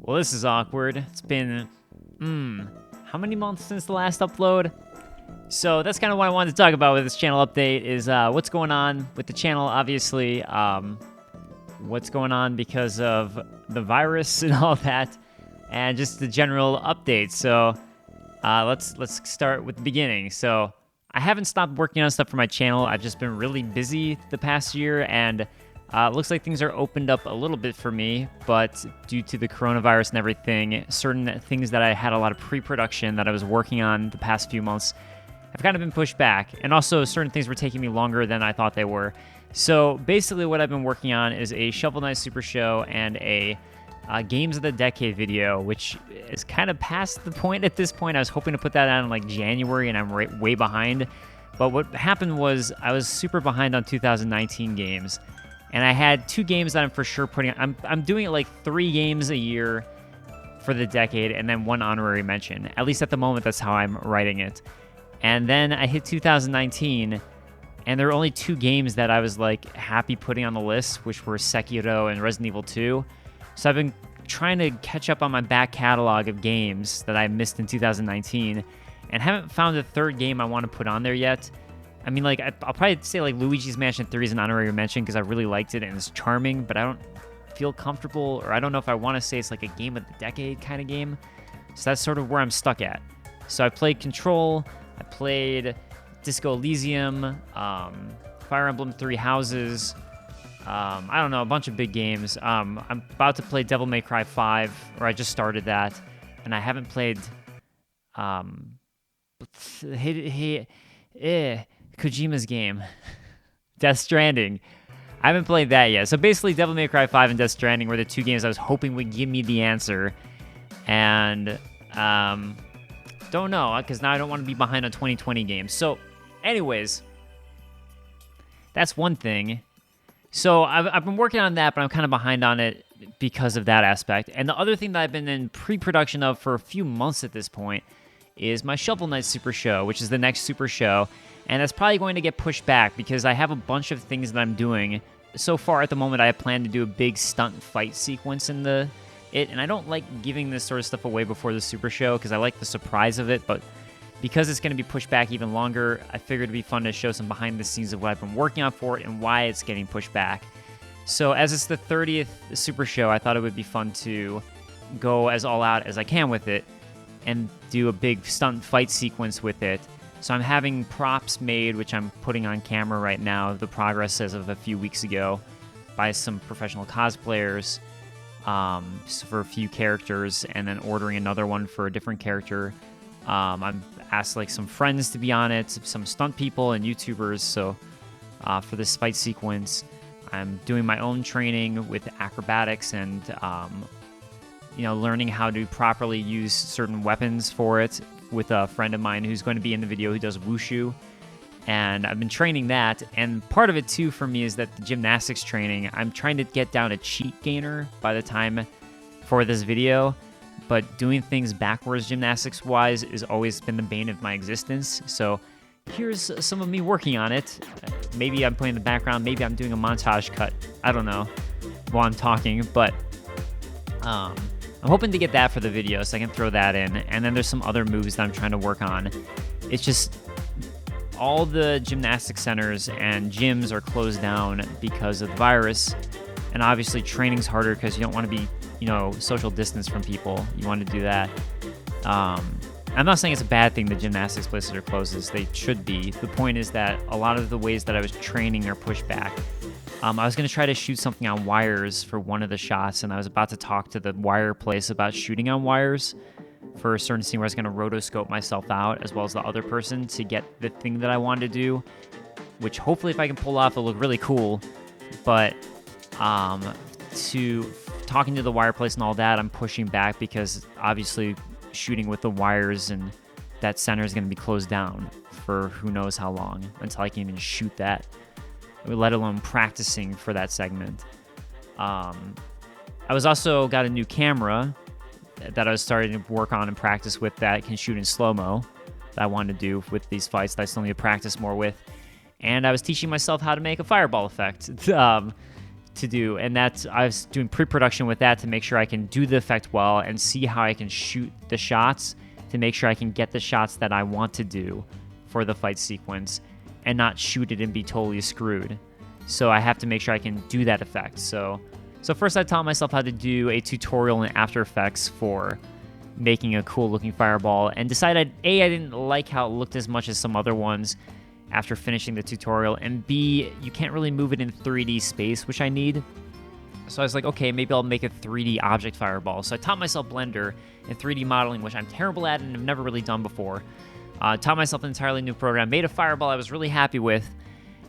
Well, this is awkward. It's been, how many months since the last upload? So that's kind of what I wanted to talk about with this channel update is what's going on with the channel, obviously. What's going on because of the virus and all that, and just the general update. So let's start with the beginning. So I haven't stopped working on stuff for my channel. I've just been really busy the past year, and it looks like things are opened up a little bit for me, but due to the coronavirus and everything, certain things that I had a lot of pre-production that I was working on the past few months have kind of been pushed back, and also certain things were taking me longer than I thought they were. So basically what I've been working on is a Shovel Knight Super Show and a Games of the Decade video, which is kind of past the point at this point. I was hoping to put that out in like January, and I'm way behind. But what happened was I was super behind on 2019 games, and I had 2 games that I'm for sure putting on. I'm doing it like 3 games a year for the decade, and then 1 honorary mention. At least at the moment, that's how I'm writing it. And then I hit 2019, and there were only 2 games that I was like happy putting on the list, which were Sekiro and Resident Evil 2. So I've been trying to catch up on my back catalog of games that I missed in 2019, and haven't found a 3rd game I want to put on there yet. I mean, like, I'll probably say like Luigi's Mansion 3 is an honorary mention because I really liked it and it's charming, but I don't feel comfortable, or I don't know if I want to say it's like a game of the decade kind of game. So that's sort of where I'm stuck at. So I played Control, I played Disco Elysium, Fire Emblem 3 Houses, I don't know, a bunch of big games. I'm about to play Devil May Cry 5, or I just started that, and I haven't played Kojima's game, Death Stranding. I haven't played that yet. So basically, Devil May Cry 5 and Death Stranding were the 2 games I was hoping would give me the answer, and don't know, because now I don't want to be behind on 2020 games. So anyways, that's one thing. So I've been working on that, but I'm kind of behind on it because of that aspect. And the other thing that I've been in pre-production of for a few months at this point is my Shovel Knight Super Show, which is the next Super Show. And that's probably going to get pushed back because I have a bunch of things that I'm doing. So far at the moment, I plan to do a big stunt fight sequence in it. And I don't like giving this sort of stuff away before the Super Show because I like the surprise of it. But because it's going to be pushed back even longer, I figured it'd be fun to show some behind the scenes of what I've been working on for it and why it's getting pushed back. So as it's the 30th Super Show, I thought it would be fun to go as all out as I can with it and do a big stunt fight sequence with it. So I'm having props made, which I'm putting on camera right now, the progress as of a few weeks ago, by some professional cosplayers for a few characters, and then ordering another one for a different character. I've asked like some friends to be on it, some stunt people and YouTubers. So for this fight sequence, I'm doing my own training with acrobatics and learning how to properly use certain weapons for it with a friend of mine who's going to be in the video who does wushu. And I've been training that. And part of it too for me is that the gymnastics training, I'm trying to get down a cheat gainer by the time for this video. But doing things backwards gymnastics-wise has always been the bane of my existence. So here's some of me working on it. Maybe I'm playing the background. Maybe I'm doing a montage cut. I don't know while I'm talking. But I'm hoping to get that for the video so I can throw that in. And then there's some other moves that I'm trying to work on. It's just all the gymnastic centers and gyms are closed down because of the virus. And obviously training's harder because you don't want to be social distance from people. You want to do that. I'm not saying it's a bad thing that gymnastics places are closed, as they should be. The point is that a lot of the ways that I was training are pushed back. I was going to try to shoot something on wires for one of the shots, and I was about to talk to the wire place about shooting on wires for a certain scene where I was going to rotoscope myself out, as well as the other person, to get the thing that I wanted to do, which hopefully if I can pull off, it'll look really cool. But to talking to the wire place and all that, I'm pushing back because obviously shooting with the wires and that center is going to be closed down for who knows how long until I can even shoot that, let alone practicing for that segment. I was also got a new camera that I was starting to work on and practice with that can shoot in slow-mo that I wanted to do with these fights that I still need to practice more with. And I was teaching myself how to make a fireball effect. to do, and that's I was doing pre-production with that to make sure I can do the effect well and see how I can shoot the shots to make sure I can get the shots that I want to do for the fight sequence and not shoot it and be totally screwed. So I have to make sure I can do that effect. So first I taught myself how to do a tutorial in After Effects for making a cool looking fireball, and decided A, I didn't like how it looked as much as some other ones after finishing the tutorial, and B, you can't really move it in 3D space, which I need. So I was like, okay, maybe I'll make a 3D object fireball. So I taught myself Blender and 3D modeling, which I'm terrible at and have never really done before. Taught myself an entirely new program, made a fireball I was really happy with,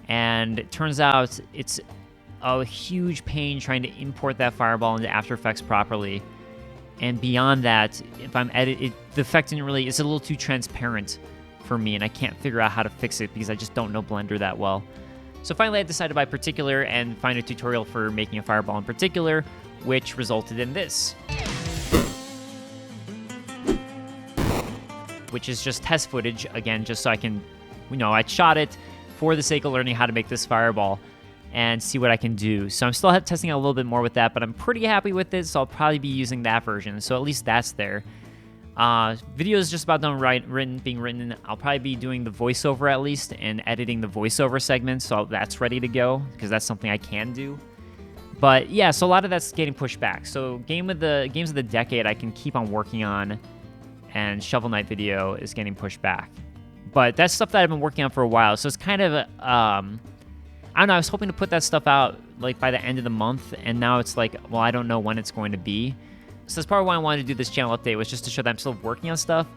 and it turns out it's a huge pain trying to import that fireball into After Effects properly. And beyond that, if I'm the effect it's a little too transparent for me, and I can't figure out how to fix it because I just don't know Blender that well. So finally I decided to buy Particular and find a tutorial for making a fireball in Particular, which resulted in this. Which is just test footage, again, just so I can, I shot it for the sake of learning how to make this fireball and see what I can do. So I'm still testing out a little bit more with that, but I'm pretty happy with it, so I'll probably be using that version. So at least that's there. Video is just about done being written. I'll probably be doing the voiceover at least and editing the voiceover segments, so that's ready to go because that's something I can do. But yeah, so a lot of that's getting pushed back. So games of the decade I can keep on working on, and Shovel Knight video is getting pushed back. But that's stuff that I've been working on for a while, so it's kind of I don't know, I was hoping to put that stuff out like by the end of the month, and now it's like, well, I don't know when it's going to be. So that's part of why I wanted to do this channel update, was just to show that I'm still working on stuff,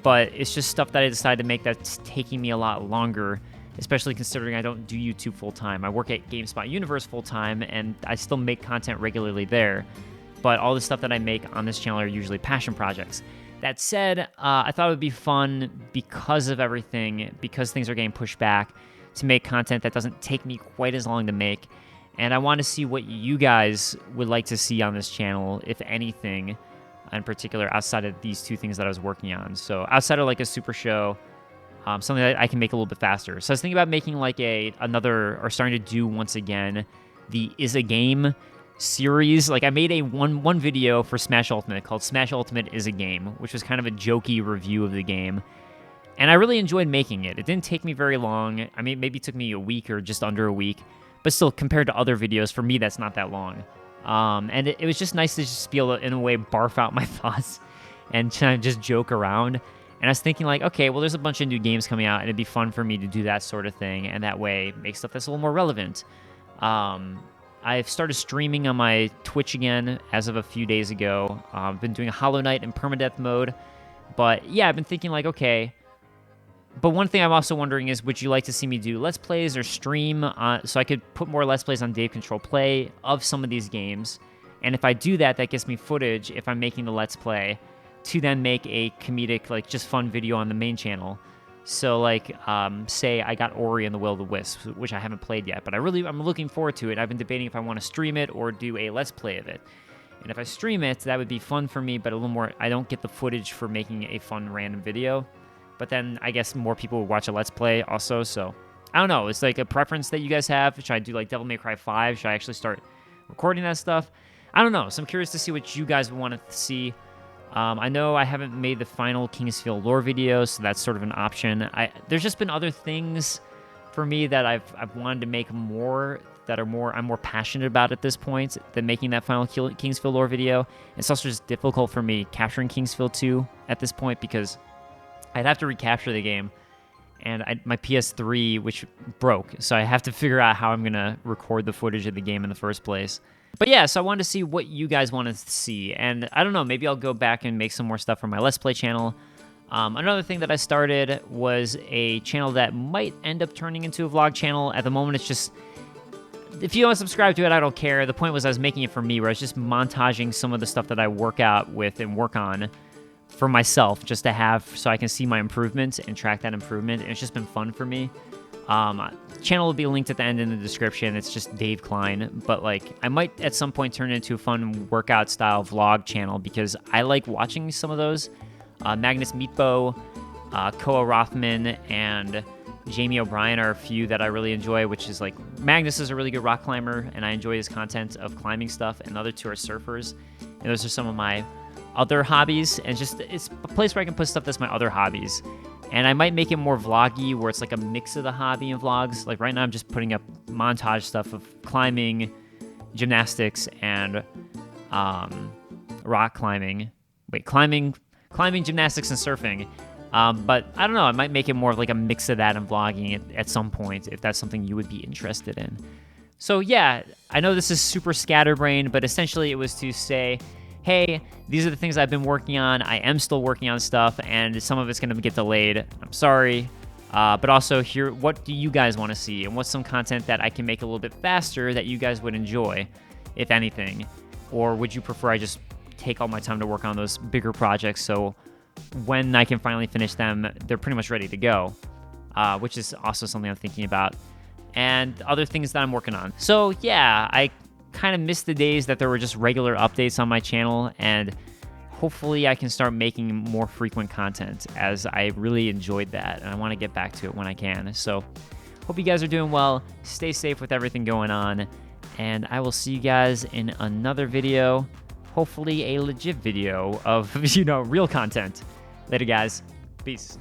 but it's just stuff that I decided to make that's taking me a lot longer, especially considering I don't do YouTube full-time. I work at GameSpot Universe full-time, and I still make content regularly there, but all the stuff that I make on this channel are usually passion projects. That said, I thought it would be fun because of everything, because things are getting pushed back, to make content that doesn't take me quite as long to make. And I want to see what you guys would like to see on this channel, if anything, in particular, outside of these two things that I was working on. So outside of like a super show, something that I can make a little bit faster. So I was thinking about making like starting to do once again, the Is a Game series. Like I made a one video for Smash Ultimate called Smash Ultimate Is a Game, which was kind of a jokey review of the game. And I really enjoyed making it. It didn't take me very long. I mean, maybe it took me a week or just under a week. But still, compared to other videos, for me, that's not that long. And it was just nice to just be able to, in a way, barf out my thoughts and kind of just joke around. And I was thinking, like, okay, well, there's a bunch of new games coming out, and it'd be fun for me to do that sort of thing. And that way, make stuff that's a little more relevant. I've started streaming on my Twitch again as of a few days ago. I've been doing a Hollow Knight in permadeath mode. But yeah, I've been thinking, like, okay. But one thing I'm also wondering is, would you like to see me do Let's Plays or stream so I could put more Let's Plays on Dave Control Play of some of these games? And if I do that, that gives me footage, if I'm making the Let's Play, to then make a comedic, like, just fun video on the main channel. So, like, say I got Ori and the Will of the Wisps, which I haven't played yet, but I'm looking forward to it. I've been debating if I want to stream it or do a Let's Play of it. And if I stream it, that would be fun for me, but a little more, I don't get the footage for making a fun random video. But then I guess more people would watch a Let's Play also, so I don't know. It's like a preference that you guys have. Should I do like Devil May Cry 5? Should I actually start recording that stuff? I don't know. So I'm curious to see what you guys would want to see. I know I haven't made the final Kingsfield lore video, so that's sort of an option. There's just been other things for me that I've wanted to make more, that I'm more passionate about at this point than making that final Kingsfield lore video. It's also just difficult for me capturing Kingsfield 2 at this point because I'd have to recapture the game, and my PS3, which broke, so I have to figure out how I'm going to record the footage of the game in the first place. But yeah, so I wanted to see what you guys want to see, and I don't know, maybe I'll go back and make some more stuff for my Let's Play channel. Another thing that I started was a channel that might end up turning into a vlog channel. At the moment, it's just, if you don't subscribe to it, I don't care. The point was I was making it for me, where I was just montaging some of the stuff that I work out with and work on for myself, just to have, so I can see my improvement and track that improvement. And it's just been fun for me. Channel will be linked at the end in the description. It's just Dave Klein, but like I might at some point turn it into a fun workout style vlog channel because I like watching some of those. Magnus Meatbow, Koa Rothman, and Jamie O'Brien are a few that I really enjoy, which is like Magnus is a really good rock climber, and I enjoy his content of climbing stuff, and the other two are surfers. And those are some of my other hobbies, and just it's a place where I can put stuff that's my other hobbies. And I might make it more vloggy, where it's like a mix of the hobby and vlogs. Like right now, I'm just putting up montage stuff of climbing, gymnastics, and rock climbing. Wait, climbing, gymnastics, and surfing. But I don't know, I might make it more of like a mix of that and vlogging at some point, if that's something you would be interested in. So yeah, I know this is super scatterbrained, but essentially it was to say, hey, these are the things I've been working on. I am still working on stuff, and some of it's going to get delayed. I'm sorry. But also, here, what do you guys want to see? And what's some content that I can make a little bit faster that you guys would enjoy, if anything? Or would you prefer I just take all my time to work on those bigger projects, so when I can finally finish them, they're pretty much ready to go, which is also something I'm thinking about, and other things that I'm working on. So yeah, I kind of missed the days that there were just regular updates on my channel, and hopefully I can start making more frequent content, as I really enjoyed that, and I want to get back to it when I can. So hope you guys are doing well, stay safe with everything going on, and I will see you guys in another video. Hopefully a legit video of, real content. Later, guys. Peace.